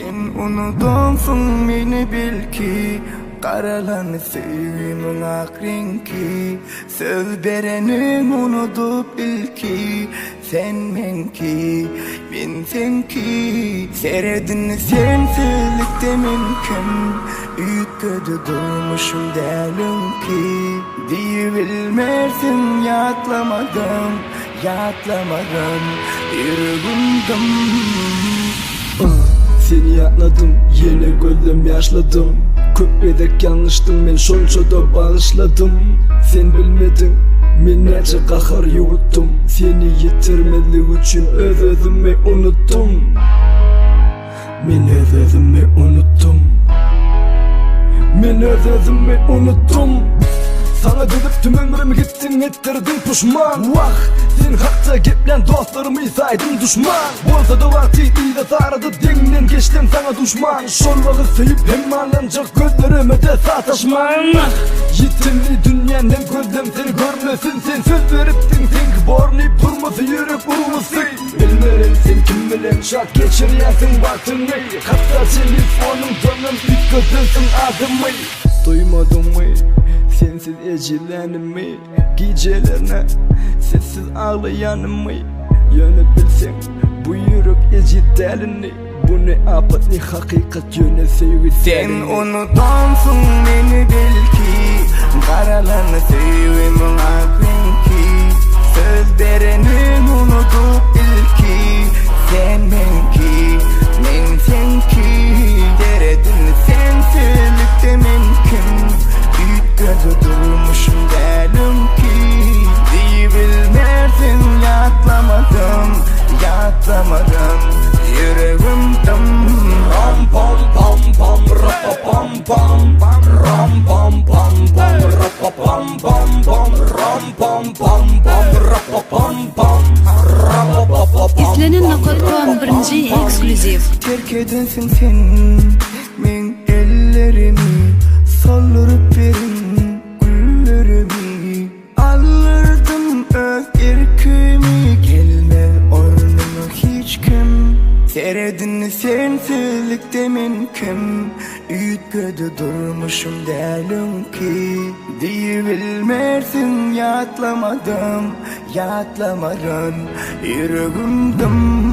Sen unutunsun meni belki, karalan sevgimin ak renki. Söz berenin unutup ilki, sen menki, ben senki. Seyredin sensizlikte mümkün, ülkede durmuşum derdim ki. Diyebilmersin yatlamadım, yatlamadım, yürüdüm. Seni yatladım, yine gözüm yaşladım. Köpedek yanlıştım, ben şonçoda bağışladım. Sen bilmedin, men nece kahar yuttum. Seni yitirmelik için öz-özüme unuttum. Men öz-özüme unuttum. Men öz-özüme unuttum. Sana dedip tüm ömrümü gittin ettirdin puşman. Vah, sen hakta geplen dostlarımı saydım düşman. Bolsa da vakti de sarıdı dingden geçtim sana düşman. Şolvağı sevip hem alancak gözlerime de sataşman. Yitimli dünyanın gözüm seni görmesin. Sen söz veriptin sen ki borlayıp durması yürek vurması. Bilmerim sen kim bilen şart geçiriyorsun vaktini. Hatta senin fonun dönüm ilk gözünsün adımı. Duymadın mı? Sensiz ecilenimi, gecelerine sessiz ağlayanımı. Yönü bilsen bu yürek eci delini. Bu ne apat ne hakikat yöne sevgi Sen unutunsun beni belki, karalan sevgimin ak renki. Söz berenin unutup ilki, sen menki, men senki. Deredin sensizlikte mümkün, ülkede durmuşum derdim ki. Diyebilmersin yatlamadım, yatlamadım, yüreğim dım. Ram pam pam pam rapa pam pam. Ram pam pam pam rapa pam pam pam. Ram pam pam pam rapa pam pam. Rapa pam pam. İzlenen Nokot.com birinci ekskluziv. Terk edensin sen, men ellerimi saldırıp verin güllerimi. Alırdım öz erkimi, gelme ornuma hiç kim. Seyredin sensizlikte mümkün, ülkede durmuşum derdim ki. Diyebilmersin yatlamadım, yatlamadım, yürüdüm.